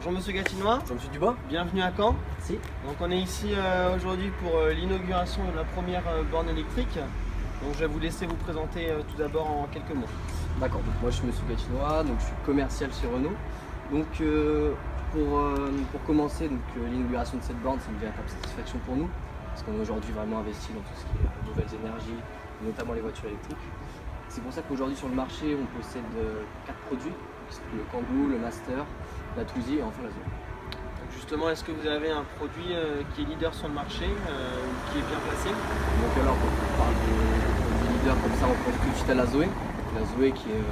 Bonjour Monsieur Gatinois. Bonjour Monsieur Dubois. Bienvenue à Caen. Si. Donc on est ici aujourd'hui pour l'inauguration de la première borne électrique. Donc je vais vous laisser vous présenter tout d'abord en quelques mots. D'accord, donc moi je suis Monsieur Gatinois, donc je suis commercial chez Renault. Donc pour commencer, l'inauguration de cette borne, c'est une véritable satisfaction pour nous, parce qu'on est aujourd'hui vraiment investi dans tout ce qui est nouvelles énergies, notamment les voitures électriques. C'est pour ça qu'aujourd'hui sur le marché, on possède 4 produits, le Kangoo, le Master, la Twizy et enfin la Zoé. Donc justement, est-ce que vous avez un produit qui est leader sur le marché, qui est bien placé? Donc alors, quand on parle de leader comme ça, on pense tout de suite à la Zoé. La Zoé qui est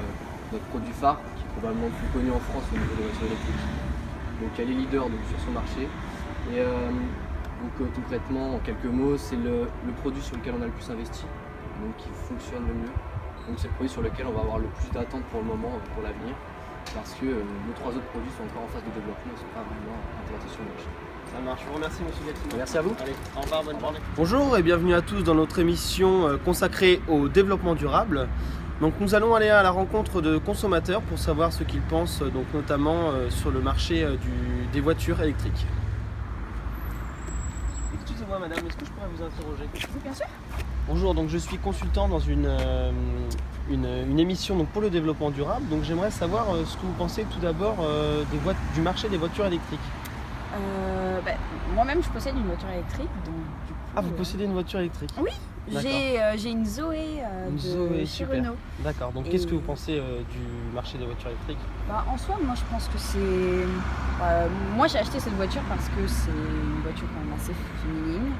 notre produit phare, qui est probablement le plus connu en France au niveau des voitures électriques. Donc elle est leader donc, sur son marché. Et concrètement, en quelques mots, c'est le produit sur lequel on a le plus investi, donc qui fonctionne le mieux. Donc c'est le produit sur lequel on va avoir le plus d'attentes pour le moment, pour l'avenir, parce que nos 3 autres produits sont encore en phase de développement, ils ne sont pas vraiment implémentés sur le marché. Ça marche, je vous remercie Monsieur Gatinois. Merci à vous. Allez, au revoir, bonne journée. Bonjour et bienvenue à tous dans notre émission consacrée au développement durable. Donc nous allons aller à la rencontre de consommateurs pour savoir ce qu'ils pensent, donc notamment sur le marché des voitures électriques. Excusez-moi madame, est-ce que je pourrais vous interroger? Oui, bien sûr. Bonjour, donc je suis consultant dans une émission donc, pour le développement durable. Donc j'aimerais savoir ce que vous pensez tout d'abord du marché des voitures électriques. Moi-même, je possède une voiture électrique. Donc, du coup, Ah, vous possédez une voiture électrique? Oui, D'accord. j'ai une Zoé de Zoé, chez super. Renault. D'accord, donc Et- qu'est-ce que vous pensez du marché des voitures électriques? En soi, moi, je pense que c'est... moi, j'ai acheté cette voiture parce que c'est une voiture quand même assez féminine.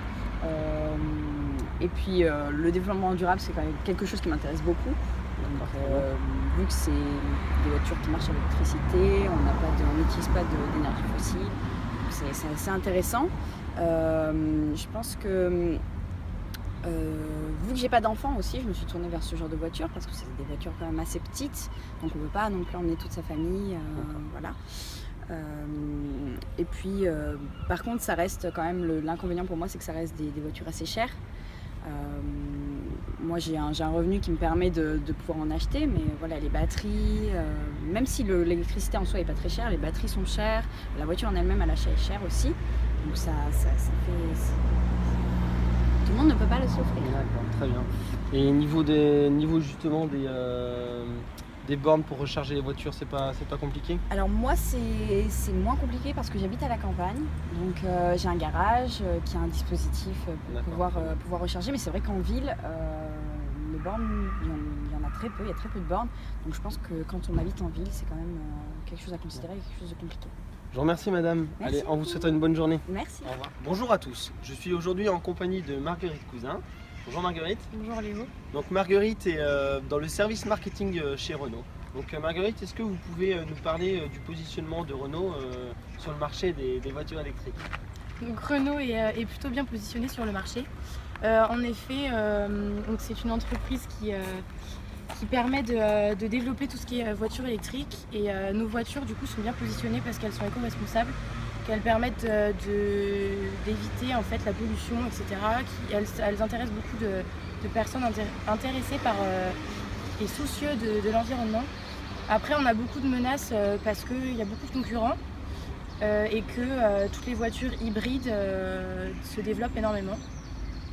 Et puis, le développement durable, c'est quand même quelque chose qui m'intéresse beaucoup. Donc, vu que c'est des voitures qui marchent à l'électricité, on n'utilise pas d'énergie fossile, c'est assez intéressant. Je pense que vu que j'ai pas d'enfants aussi, je me suis tournée vers ce genre de voiture parce que c'est des voitures quand même assez petites, donc on ne peut pas non plus emmener toute sa famille, voilà. Et puis, par contre, ça reste quand même l'inconvénient pour moi, c'est que ça reste des voitures assez chères. Moi j'ai un revenu qui me permet de pouvoir en acheter, mais voilà, les batteries, même si l'électricité en soi n'est pas très chère, les batteries sont chères, la voiture en elle-même à l'achat est chère aussi, donc ça fait... Tout le monde ne peut pas le s'offrir. D'accord, très bien. Et niveau justement des bornes pour recharger les voitures, c'est pas compliqué? Alors moi c'est moins compliqué parce que j'habite à la campagne, donc j'ai un garage qui a un dispositif pour pouvoir recharger, mais c'est vrai qu'en ville, les bornes, il y en a très peu, il y a très peu de bornes, donc je pense que quand on habite en ville, c'est quand même quelque chose à considérer, quelque chose de compliqué. Je vous remercie madame. Merci. Allez, en vous souhaitant une bonne journée. Merci. Au revoir. Bonjour à tous, je suis aujourd'hui en compagnie de Marguerite Cousin. Bonjour Marguerite. Bonjour Léo. Donc Marguerite est dans le service marketing chez Renault. Donc Marguerite, est-ce que vous pouvez nous parler du positionnement de Renault sur le marché des voitures électriques? Donc Renault est plutôt bien positionné sur le marché. En effet, donc c'est une entreprise qui permet de développer tout ce qui est voiture électrique, et nos voitures du coup sont bien positionnées parce qu'elles sont éco-responsables, qu'elles permettent d'éviter en fait la pollution, etc. Elles intéressent beaucoup de personnes intéressées par et soucieux de l'environnement. Après, on a beaucoup de menaces parce qu'il y a beaucoup de concurrents et que toutes les voitures hybrides se développent énormément.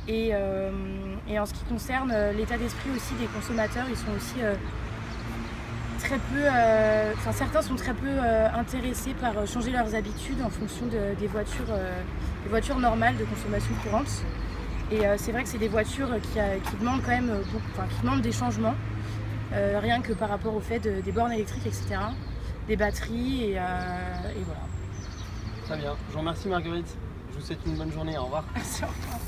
Et en ce qui concerne l'état d'esprit aussi des consommateurs, ils sont aussi très peu, certains sont très peu intéressés par changer leurs habitudes en fonction des voitures normales de consommation courante. Et c'est vrai que c'est des voitures qui demandent quand même qui demandent des changements, rien que par rapport au fait des bornes électriques, etc., des batteries et voilà. Très bien, je vous remercie Marguerite. Je vous souhaite une bonne journée, au revoir. Merci, au revoir.